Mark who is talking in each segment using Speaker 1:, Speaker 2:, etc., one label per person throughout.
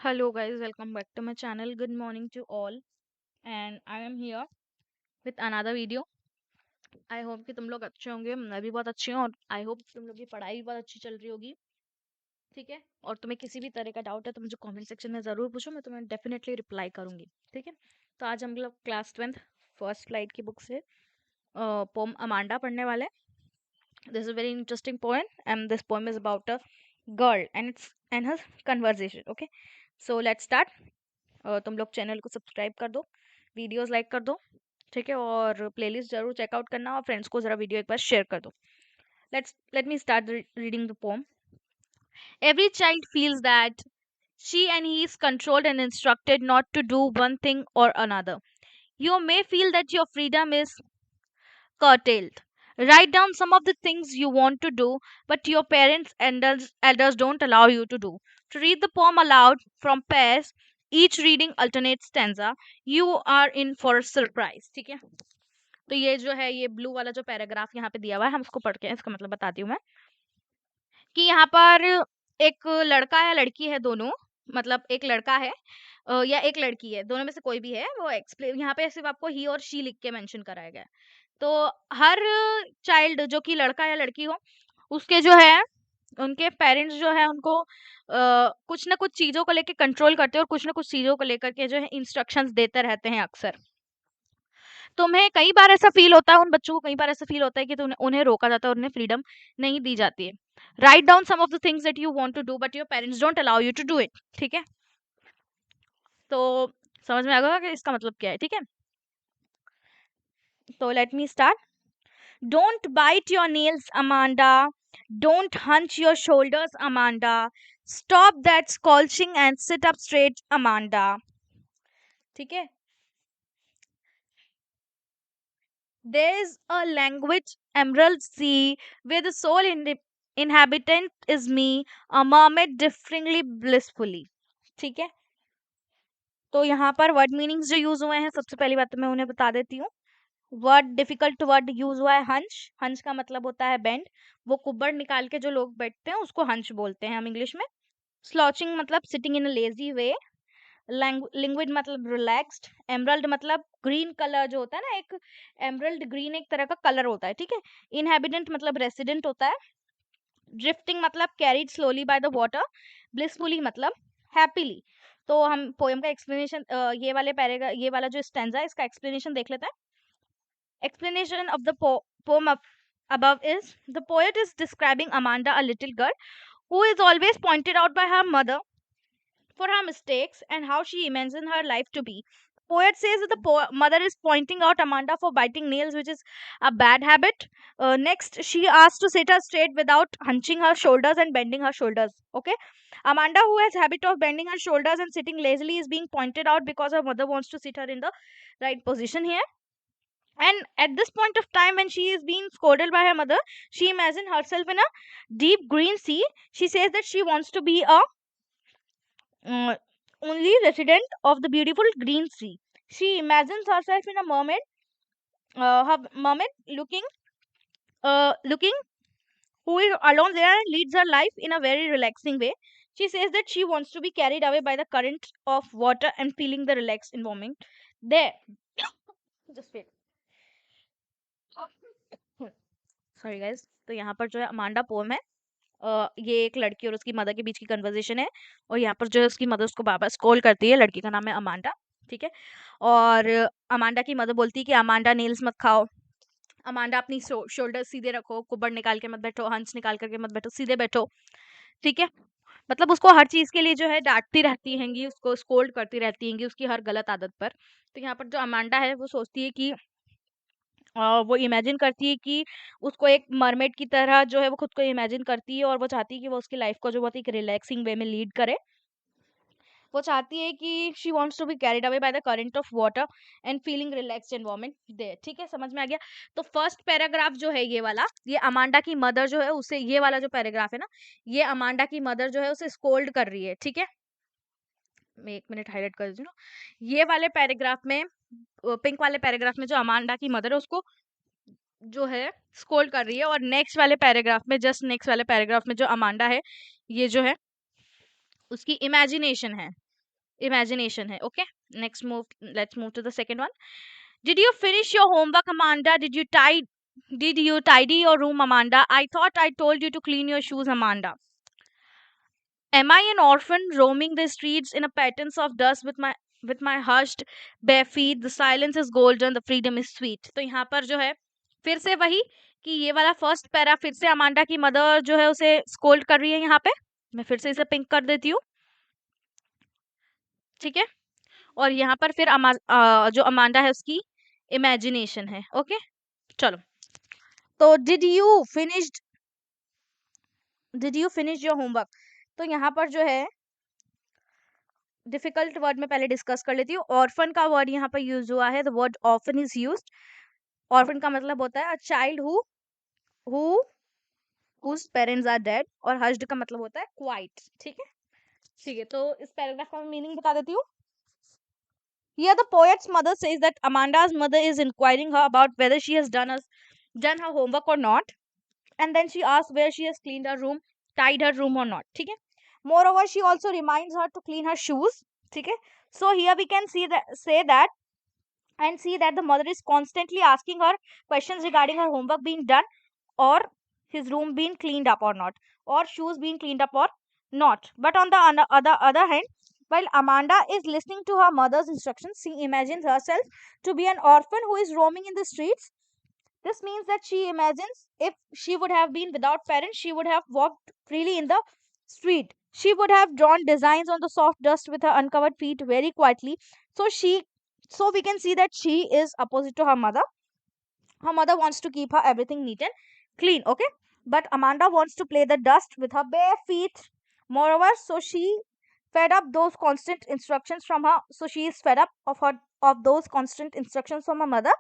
Speaker 1: Hello guys, welcome back to my channel. Good morning to all and I am here with another video. I hope कि तुम लोग अच्छे होंगे, मैं भी बहुत अच्छी हूँ और आई होप तुम लोग की पढ़ाई भी बहुत अच्छी चल रही होगी। ठीक है, और तुम्हें किसी भी तरह का डाउट है तो मुझे कमेंट सेक्शन में ज़रूर पूछो, मैं तुम्हें डेफिनेटली रिप्लाई करूंगी। ठीक है, तो आज हम लोग क्लास 12th फर्स्ट स्लाइड की बुक से पोम अमांडा पढ़ने वाले हैं। This is very interesting poem and this poem is about a girl and her conversation. Okay, so let's start. तुम लोग चैनल को सब्सक्राइब कर दो, वीडियोस लाइक कर दो, ठीक है, और प्लेलिस्ट जरूर चेकआउट करना और फ्रेंड्स को जरा वीडियो एक बार शेयर कर दो। Let me start reading the pome. Every child feels that she and he is controlled and instructed not to do one thing or another. You may feel that your freedom is curtailed. Write down some of the things you want to do, but your parents and elders don't allow you to do. To read the poem aloud from pairs, each reading alternate stanza, you are in for a surprise. ठीक है, तो ये जो है, ये blue वाला जो paragraph यहाँ पे दिया हुआ है, हम उसको पढ़ के इसका मतलब बताती हूँ मैं कि यहाँ पर एक लड़का या लड़की है, दोनों, मतलब एक लड़का है या एक लड़की है, दोनों में से कोई भी है। वो एक्सप्लेन यहाँ पे सिर्फ आपको ही और शी लिख के मेंशन कराया गया है। तो हर चाइल्ड जो कि लड़का या लड़की हो, उसके जो है, उनके पेरेंट्स जो है उनको कुछ ना कुछ चीज़ों को लेके कंट्रोल करते हैं और कुछ ना कुछ चीज़ों को लेकर के जो है इंस्ट्रक्शंस देते रहते हैं अक्सर। तुम्हें कई बार ऐसा फील होता है, उन बच्चों को कई बार ऐसा फील होता है कि उन्हें रोका जाता है और उन्हें फ्रीडम नहीं दी जाती है। Write down some of the things that you want to do but your parents don't allow you to do it. ठीक है, तो समझ में आ गया कि इसका मतलब क्या है। ठीक है, तो let me start. Don't bite your nails, Amanda. Don't hunch your shoulders, Amanda. Stop that squelching and sit up straight, Amanda. ठीक है, there's a language emerald sea where the sole inhabitant is me, a mermaid differingly blissfully. ठीक है, तो यहाँ पर word meanings जो use हुए हैं, सबसे पहली बात तो मैं उन्हें बता देती हूँ। वर्ड डिफिकल्ट वर्ड यूज हुआ है हंच। हंच का मतलब होता है बेंड, वो कुब्बड़ निकाल के जो लोग बैठते हैं उसको हंच बोलते हैं हम इंग्लिश में। स्लॉचिंग मतलब सिटिंग इन अ लेजी वे। लिंग्विड मतलब रिलैक्स्ड। एमरल्ड मतलब ग्रीन कलर जो होता है ना, एक एमरल्ड ग्रीन एक तरह का कलर होता है। ठीक है, इनहेबिटेंट मतलब रेसिडेंट होता है। ड्रिफ्टिंग मतलब carried slowly by the water. Blissfully मतलब हैप्पीली। तो हम पोएम का एक्सप्लेनेशन, ये वाला जो स्टैंजा है इसका एक्सप्लेनेशन देख लेते हैं। Explanation of the poem above is: the poet is describing Amanda, a little girl who is always pointed out by her mother for her mistakes and how she imagines her life to be. Poet says that the mother is pointing out Amanda for biting nails, which is a bad habit. Next, she asks to sit her straight without hunching her shoulders and bending her shoulders. Okay, Amanda, who has habit of bending her shoulders and sitting lazily, is being pointed out because her mother wants to sit her in the right position here. And at this point of time, when she is being scolded by her mother, she imagines herself in a deep green sea. She says that she wants to be a only resident of the beautiful green sea. She imagines herself in a mermaid, her mermaid looking who is alone there and leads her life in a very relaxing way. She says that she wants to be carried away by the current of water and feeling the relaxed environment there. Just wait. Sorry guys, तो यहाँ पर जो है Amanda pome है, ये एक लड़की और उसकी मदर के बीच की कन्वर्सेशन है। और यहाँ पर जो है उसकी मदर उसको बार-बार स्कोल्ड करती है। लड़की का नाम है अमांडा। ठीक है, और अमांडा की मदर बोलती है कि अमांडा नेल्स मत खाओ, अमांडा अपनी शोल्डर सीधे रखो, कुब्बड़ निकाल के मत बैठो, हंस निकाल करके मत बैठो, सीधे बैठो। ठीक है, मतलब उसको हर चीज़ के लिए जो है डांटती रहती हैंगी, उसको स्कोल्ड करती रहती हैंगी उसकी हर गलत आदत पर। तो यहाँ पर जो अमांडा है वो सोचती है कि वो इमेजिन करती है कि उसको एक मरमेड की तरह जो है वो खुद को इमेजिन करती है और वो चाहती है कि वो उसकी लाइफ को जो बहुत एक रिलैक्सिंग वे में लीड करे। वो चाहती है कि she wants to be carried away by the current of water and feeling relaxed environment there. ठीक है, समझ में आ गया। तो फर्स्ट पैराग्राफ जो है ये वाला, ये अमांडा की मदर जो है उसे, ये वाला जो पैराग्राफ है ना, ये अमांडा की मदर जो है उसे स्कोल्ड कर रही है। ठीक है, मैं एक मिनट हाईलाइट कर देती हूँ। ये वाले पैराग्राफ में, पिंक वाले पैराग्राफ में जो अमांडा की मदर है उसको जो है स्कोल्ड कर रही है, और नेक्स्ट वाले पैराग्राफ में, जस्ट नेक्स्ट वाले पैराग्राफ में जो अमांडा है, ये जो है उसकी इमेजिनेशन है। इमेजिनेशन है. Okay, next move, let's move to the second one. Did you finish your homework Amanda? Did you tidy your room, Amanda? I thought I told you to clean your shoes, Amanda. Am I an orphan roaming the streets in a patterns of dust with my hushed bare feet? The silence is golden, the freedom is sweet. तो यहाँ पर जो है फिर से वही कि ये वाला फर्स्ट पैरा फिर से अमांडा की मदर जो है उसे स्कोल्ड कर रही है. यहाँ पे मैं फिर से इसे पिंक कर देती हूँ. ठीक है, और यहाँ पर फिर जो अमांडा है उसकी इमेजिनेशन है. ओके, चलो. तो did you finish your homework? तो यहाँ पर जो है डिफिकल्ट वर्ड में पहले डिस्कस कर लेती हूँ. ऑर्फन का वर्ड यहाँ पर यूज हुआ है. The word orphan is used. Orphan का मतलब होता है a child who whose parents are dead, और हस्ड का मतलब होता है क्वाइट. ठीक है, ठीक है. तो इस पैराग्राफ का मीनिंग बता देती हूँ. Here the poet's mother says that Amanda's mother is inquiring her about whether she has done her homework or not, and then she asks where she has cleaned her room, tied her room or not. ठीक है. Moreover, she also reminds her to clean her shoes. ठीक है. So here we can see that the mother is constantly asking her questions regarding her homework being done, or his room being cleaned up or not, or shoes being cleaned up or not. But on the other hand, while Amanda is listening to her mother's instructions, she imagines herself to be an orphan who is roaming in the streets. This means that she imagines if she would have been without parents, she would have walked freely in the street. She would have drawn designs on the soft dust with her uncovered feet very quietly. So we can see that she is opposite to her mother. Her mother wants to keep her everything neat and clean. Okay, but Amanda wants to play the dust with her bare feet. Moreover, she is fed up of those constant instructions from her mother,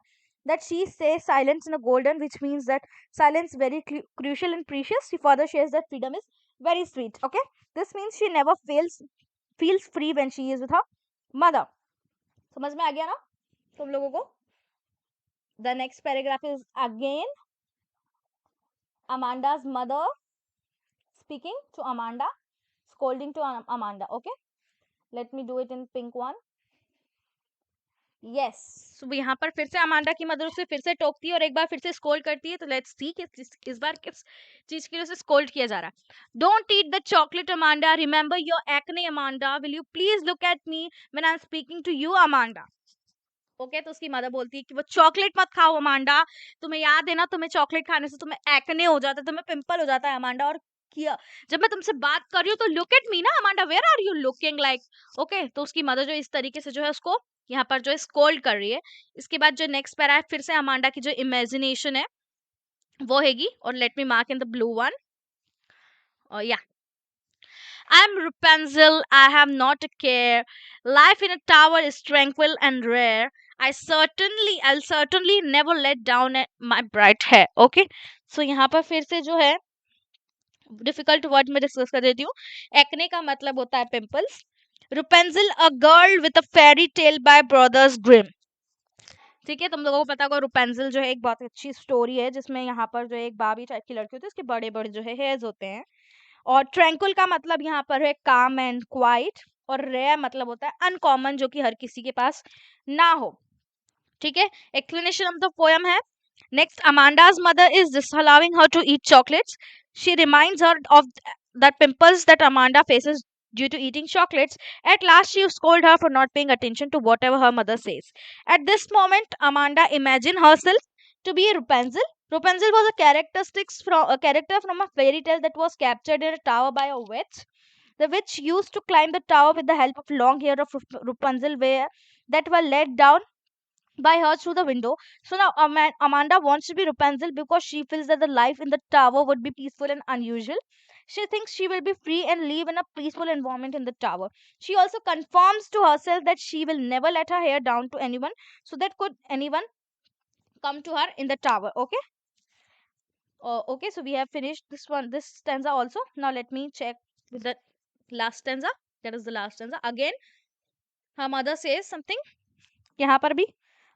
Speaker 1: that she says silence in a golden, which means that silence very crucial and precious. She further shares that freedom is very sweet. Okay, this means she never feels free when she is with her mother. समझ में आ गया ना तुम लोगों को? The next paragraph is again Amanda's mother speaking to Amanda, scolding to Amanda. Okay, let me do it in pink one. Yes, so यहाँ पर फिर से अमांडा की मदर उसे फिर से टोकती है और एक बार फिर से स्कोल्ड करती है. तो लेट्स सी कि इस बार किस चीज के लिए उसे स्कोल्ड किया जा रहा है. Don't eat the chocolate Amanda, remember your acne Amanda, will you please look at me when I am speaking to you Amanda. Okay, तो उसकी मदर बोलती है कि वो चॉकलेट मत खाओ अमांडा, तुम्हें याद है ना, तुम्हें चॉकलेट खाने से तुम्हें एक्ने हो जाता है, तुम्हें पिंपल हो जाता है अमांडा, और किया जब मैं तुमसे बात कर रही हूँ तो लुक एट मी ना Amanda, where are you looking like. Okay, तो उसकी मदर जो इस तरीके से जो है उसको यहाँ पर जो है स्कोल्ड कर रही है. इसके बाद जो नेक्स्ट पैरा है फिर से अमांडा की जो इमेजिनेशन है वो हैगी, और let me mark in the blue one. या, I am Rapunzel, I have not a care. Life in a tower is tranquil and rare. I'll certainly never let down my bright hair. Okay? So यहाँ पर फिर से जो है difficult word में discuss कर देती हूँ. एक्ने का मतलब होता है pimples. Rapunzel, a girl with a fairy tale by Brothers Grimm. ठीक है, तुम लोगों को पता होगा रुपेंजिल जो है एक बहुत अच्छी स्टोरी है जिसमें यहाँ पर जो है एक बाबी टाइप की लड़की होती है, उसके बड़े बड़े जो है हेयर्स होते हैं. और ट्रैंकुल का मतलब यहाँ पर है काम एंड क्वाइट, और रेयर मतलब होता है अनकॉमन, जो कि हर किसी के पास ना हो. ठीक है, एक्सप्लेनेशन ऑफ द पोएम है. Next, Amanda's mother is disallowing her to eat chocolates. She reminds her of that pimples that Amanda faces due to eating chocolates. At last, she scolds her for not paying attention to whatever her mother says. At this moment, Amanda imagines herself to be Rapunzel. Rapunzel was a character from a fairy tale that was captured in a tower by a witch. The witch used to climb the tower with the help of long hair of Rapunzel that were let down by her through the window. So now Amanda wants to be Rapunzel because she feels that the life in the tower would be peaceful and unusual. She thinks she will be free and live in a peaceful environment in the tower. She also confirms to herself that she will never let her hair down to anyone, so that could anyone come to her in the tower. Okay. Okay, so we have finished this stanza also. Now let me check with the last stanza. That is the last stanza. Again, her mother says something. यहाँ पर भी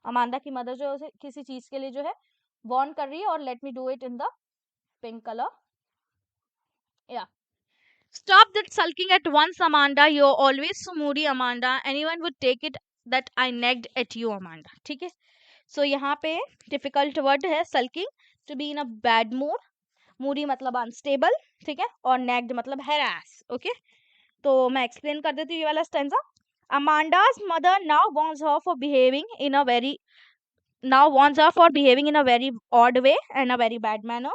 Speaker 1: Amanda की mother जो है उसे किसी चीज के लिए जो है वार्न कर रही है, और let me do it in the pink colour. या, Stop that sulking at once, Amanda. You're always so moody, Amanda. Anyone would take it that I nagged at you, Amanda. ठीक है. So यहाँ पे difficult word है sulking, to be in a bad mood. moody मतलब unstable, ठीक है, और nagged मतलब harass. Okay. तो मैं explain कर देती हूँ ये वाला stanza. Amanda's mother now warns her for behaving in a very odd way and a very bad manner.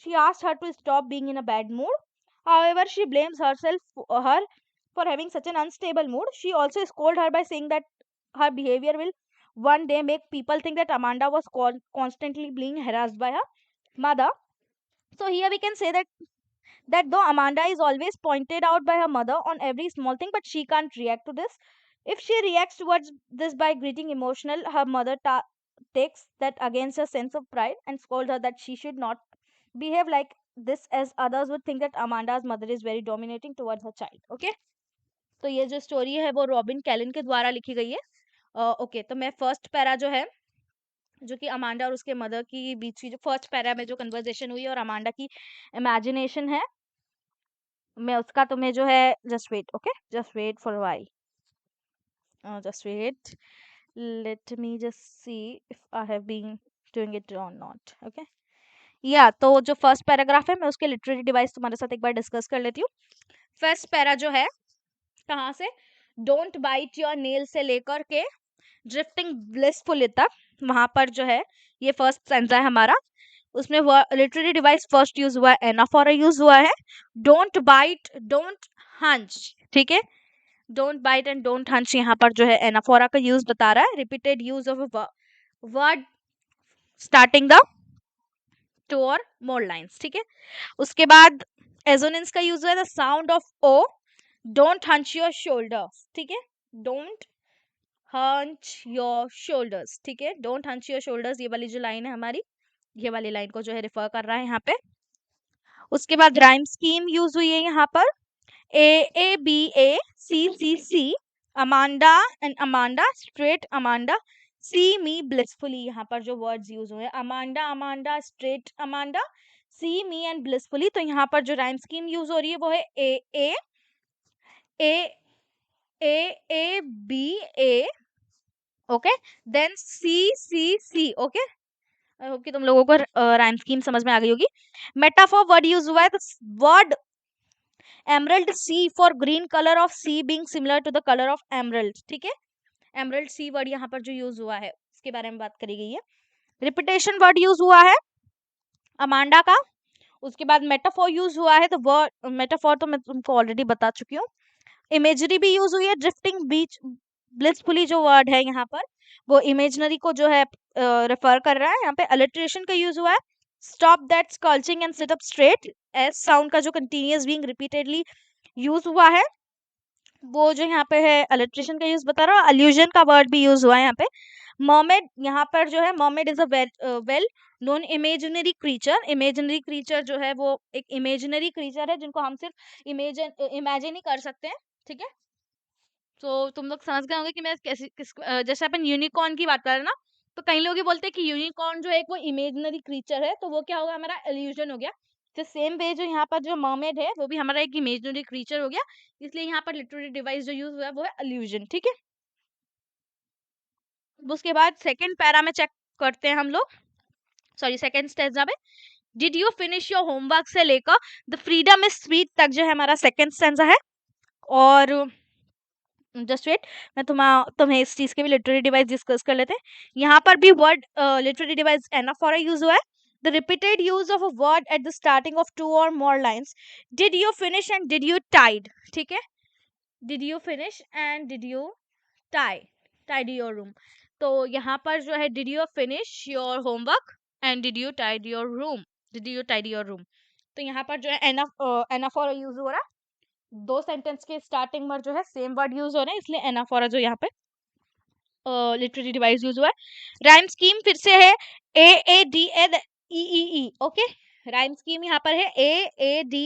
Speaker 1: She asked her to stop being in a bad mood. However, she blames her for having such an unstable mood. She also scolded her by saying that her behavior will one day make people think that Amanda was constantly being harassed by her mother. So here we can say that though Amanda is always pointed out by her mother on every small thing, but she can't react to this. If she reacts towards this by getting emotional, her mother takes that against her sense of pride and scolds her that she should not behave like this, as others would think that Amanda's mother is very dominating towards her child. Okay. तो ये जो story है वो robin कैलन के द्वारा लिखी गई है. ओके, तो मैं फर्स्ट पैरा जो है, जो कि अमांडा और उसके मदर की बीच की जो फर्स्ट पैरा में जो कन्वर्सेशन हुई और अमांडा की इमेजिनेशन है, मैं उसका तुम्हें जो है just wait. Okay, just wait for why, just wait, let me just see if I have been doing it or not. Okay, या तो जो फर्स्ट पैराग्राफ है मैं उसके लिटरेरी डिवाइस तुम्हारे साथ एक बार डिस्कस कर लेती हूँ. फर्स्ट पैरा जो है कहाँ से, डोंट बाइट योर नेल से लेकर के ड्रिफ्टिंग ब्लिसफुली तक, वहां पर जो है ये फर्स्ट स्टैंजा है हमारा. उसमें लिटरेरी डिवाइस फर्स्ट यूज हुआ है, एनाफोरा यूज हुआ है. डोंट बाइट, डोंट हंच, ठीक है, don't bite and don't hunch यहाँ पर जो है एनाफोरा का यूज बता रहा है. Repeated use of word starting the two or more lines, ठीक है. उसके बाद एजोनेंस का यूज हुआ है the sound of O, don't hunch your shoulders, ठीक है, डोंट हंच योर शोल्डर्स, ठीक है, डोंट हंच योर शोल्डर्स. ये वाली जो लाइन है हमारी, ये वाली लाइन को जो है रिफर कर रहा है यहाँ पे. उसके बाद राइम स्कीम यूज हुई है यहाँ पर, A B A C C, Amanda and Amanda, straight Amanda, see me blissfully. यहाँ पर जो वर्ड्स यूज हुए हैं Amanda Amanda, straight Amanda, see me and blissfully. तो यहाँ पर जो राइम स्कीम यूज हो रही है वो है A A A A B A, okay, then C C C. Okay, I hope कि तुम लोगों को राइम स्कीम समझ में आ गई होगी. मेटाफोर वर्ड यूज हुआ है, word emerald sea for green colour of sea being similar to the colour of emerald, ठीक है. एमरल्ड सी वर्ड यहाँ पर जो यूज हुआ है उसके बारे में बात करी गई है. रिपीटेशन वर्ड यूज हुआ है अमांडा का. उसके बाद मेटाफोर यूज हुआ है, तो वर्ड मेटाफोर तो मैं तुमको ऑलरेडी बता चुकी हूँ. इमेजरी भी यूज हुई है, ड्रिफ्टिंग बीच ब्लिसफुली जो वर्ड है यहाँ पर वो इमेजनरी को जो है रेफर कर रहा है. यहाँ पे अलिट्रेशन का यूज हुआ है, stop that slouching and sit up straight. S sound का जो कंटिन्यूअस बीइंग रिपीटेडली यूज हुआ है वो जो यहाँ पे है अलिट्रेशन का यूज बता रहा हूँ. अल्यूजन का वर्ड भी यूज हुआ है यहाँ पे. मर्मेड, यहाँ पर जो है mermaid is a well known imaginary creature. Imaginary creature जो है वो एक इमेजिनरी क्रीचर है जिनको हम सिर्फ इमेजिन ही कर सकते हैं, ठीक है. तो तुम लोग समझ गए होंगे कि मैं कैसे जैसे अपन यूनिकॉर्न की बात कर रहे हैं ना, तो कई लोग ये बोलते हैं कि यूनिकॉर्न जो है एक वो इमेजिनरी क्रीचर है, तो वो क्या होगा, हमारा इल्यूजन हो गया. तो सेम वे जो यहाँ पर जो मर्मेड है वो भी हमारा एक इमेजिनरी क्रीचर हो गया, इसलिए यहाँ पर लिटरेरी डिवाइस जो यूज हुआ है वो है इल्यूजन, ठीक है. उसके बाद सेकंड पैरा में चेक करते हैं हम लोग, सॉरी सेकंड स्टेंजा में, did you finish your homework से लेकर द फ्रीडम इज स्वीट तक जो है हमारा सेकंड स्टेंजा है. और जस्ट वेट, मैं तुम्हें इस चीज के भी लिटरेरी डिवाइस डिस्कस कर लेते हैं. यहाँ पर भी word literary device anaphora use हुआ है. The repeated use of a word at the starting of two or more lines. Did you finish and did you tide, ठीक है, did you finish and did you tidy your room. तो यहाँ पर जो है did you finish your homework and did you tide your room, did you tidy your room. तो यहाँ पर जो है एनाफोरा यूज हो रहा है. दो सेंटेंस के स्टार्टिंग में जो है सेम वर्ड यूज हो रहे हैं, इसलिए एनाफोरा जो यहाँ पे लिटरेरी डिवाइस यूज हुआ है. राइम स्कीम फिर से है A D E. Okay, rhyme scheme यहाँ पर है ए डी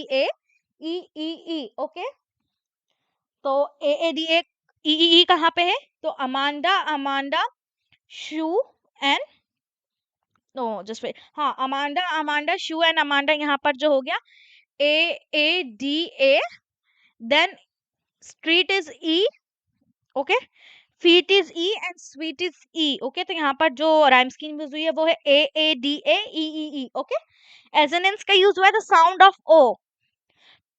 Speaker 1: ई. ओके, तो ए डी ई कहाँ पे है, तो Amanda Amanda shoe and no just wait, हाँ, Amanda Amanda shoe and Amanda यहाँ पर जो हो गया A D A then street is E, okay, feet is E and sweet is E, okay. तो यहाँ पर जो राइम स्कीम यूज हुई है वो है AADAEEE, ओके। एजोनेंस का यूज हुआ है the sound of O,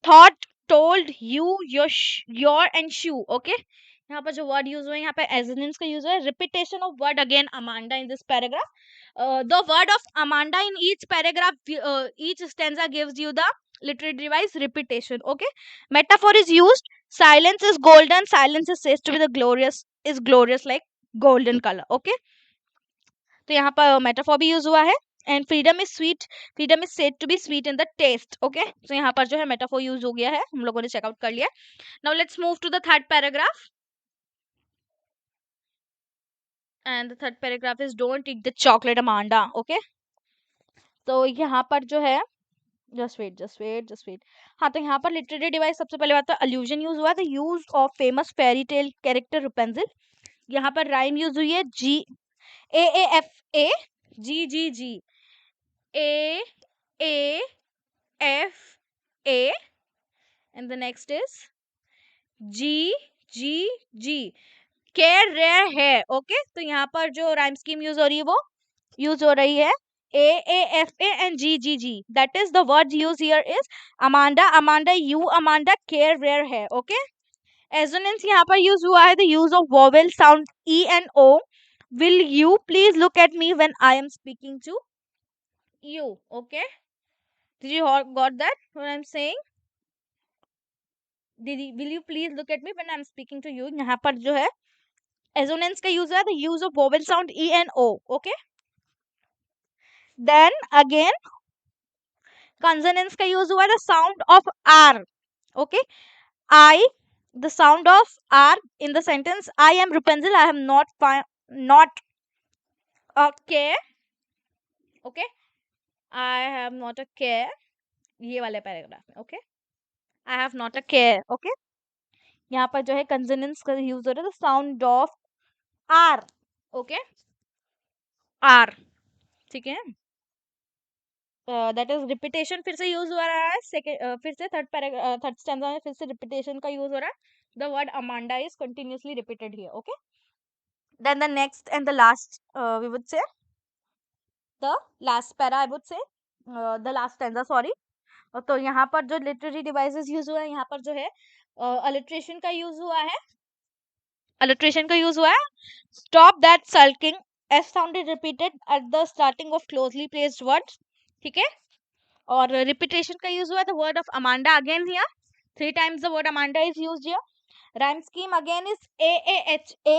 Speaker 1: thought, told, you, your and shoe, okay. यहाँ पर जो वर्ड यूज हुए हैं यहाँ पे एजोनेंस का यूज हुआ है। Repetition of word again Amanda in this paragraph, the word of Amanda in each paragraph, each stanza gives you the literary device repetition, okay. Metaphor is used, silence is golden, silence is said to be the glorious, is glorious like golden color, okay। तो यहाँ पर metaphor भी use हुआ है। And freedom is sweet, freedom is said to be sweet in the taste, okay. तो यहाँ पर जो है मेटाफोर यूज हो गया है, हम लोगों ने चेकआउट कर लिया। Now let's move to the third paragraph, and the third paragraph is don't eat the chocolate Amanda, okay. तो यहाँ पर जो है, जस्ट वेट, हाँ। तो यहाँ पर लिटरेरी डिवाइस सबसे पहले बात तो अल्यूजन यूज हुआ, the use of famous fairy tale character Rapunzel. यहाँ पर राइम यूज हुई है, GAAFA, GGG, AAFA, and the next is GGG, care rare है, ओके। तो यहाँ पर जो राइम स्कीम यूज हो रही है वो यूज हो रही है AAFA and GGG, that is the word used here is Amanda, Amanda, you, Amanda, care rare है, okay। Assonance यहाँ पर यूज हुआ है, the use of vowel sound E and O, will you please look at me when I am speaking to you, okay। Did you got that what I'm saying? Will you please look at me when I'm speaking to you, यहाँ पर जो है assonance का use है, the use of vowel sound E and O, okay। Then again consonants का use हुआ है, the sound of R, okay। I, the sound of R in the sentence, I am Rapunzel, I am not a care, okay। I have not a care, ये वाले paragraph में, okay। I have not a care, okay। यहाँ पर जो है consonants का use हो रहा है, the sound of R, okay, R, ठीक है। दैट इज रिपीटेशन फिर से यूज हो रहा है, सेकंड फिर से थर्ड पैराग्राफ, थर्ड स्टैंजा में फिर से रिपीटेशन का यूज हो रहा है, the word Amanda is continuously repeated here, okay. Then the next and the last we would say the last para, I would say the last stanza, sorry. तो यहाँ पर जो लिटरेरी डिवाइसेस यूज हुआ है, यहाँ पर जो है अलिट्रेशन का यूज हुआ है, अलिट्रेशन का यूज हुआ है, stop that sulking, S sound is repeated eight the starting of closely placed words, ठीक है। और रिपीटेशन का यूज हुआ, the word of Amanda again here, 3 times the word Amanda is used here. Rhyme scheme again is AAHA,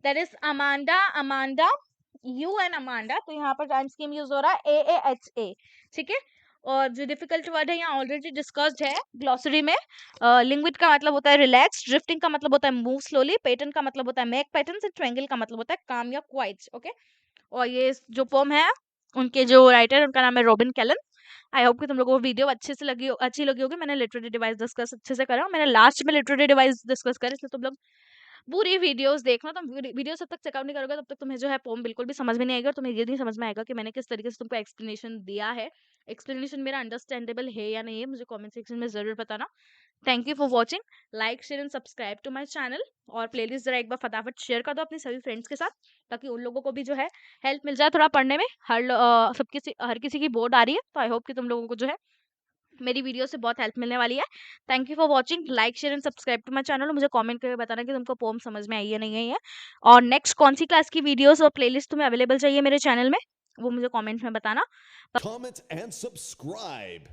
Speaker 1: that is Amanda, Amanda, you and Amanda। तो यहाँ पर rhyme scheme use हो रहा है AAHA, ठीक है। और जो डिफिकल्ट वर्ड है यहाँ ऑलरेडी डिस्कस्ड है ग्लॉसरी में। लिंग्विड का मतलब होता है रिलैक्स, ड्रिफ्टिंग का मतलब होता है मूव स्लोली, पैटर्न का मतलब होता है मेक पैटर्न्स, ट्रायंगल का मतलब होता है काम या क्वाइट, ओके। और ये जो पोम है उनके जो राइटर उनका नाम है रॉबिन कैलन। आई होप कि तुम लोगों को वीडियो अच्छी लगी होगी। मैंने लिटरेरी डिवाइस डिस्कस अच्छे से करा, मैंने लास्ट में लिटरेरी डिवाइस डिस्कस करा, इसलिए तुम लोग पूरी वीडियोस देखना। तुम वीडियो जब तक चेकआउट नहीं करोगे तब तक तुम्हें जो है पोम बिल्कुल भी समझ में नहीं आएगा, और तुम्हें ये नहीं समझ में आएगा कि मैंने किस तरीके से तुमको एक्सप्लेनेशन दिया है। एक्सप्लेनेशन मेरा अंडरस्टैंडेबल है या नहीं है मुझे कमेंट सेक्शन में जरूर बताना। Thank you for watching, like share and subscribe to my channel, और प्लेलिस्ट जरा एक बार फटाफट शेयर कर दो अपने सभी फ्रेंड्स के साथ, ताकि उन लोगों को भी जो है हेल्प मिल जाए थोड़ा पढ़ने में। हर किसी की बोर्ड आ रही है, तो आई होप कि तुम लोगों को जो है मेरी वीडियो से बहुत हेल्प मिलने वाली है। Thank you for watching, like share and subscribe to my channel. मुझे कमेंट करके बताना कि तुमको पोम समझ में आई है नहीं आई है, और नेक्स्ट कौन सी क्लास की वीडियोस और प्लेलिस्ट तुम्हें अवेलेबल चाहिए मेरे चैनल में, वो मुझे कमेंट में बताना।
Speaker 2: Comment and subscribe.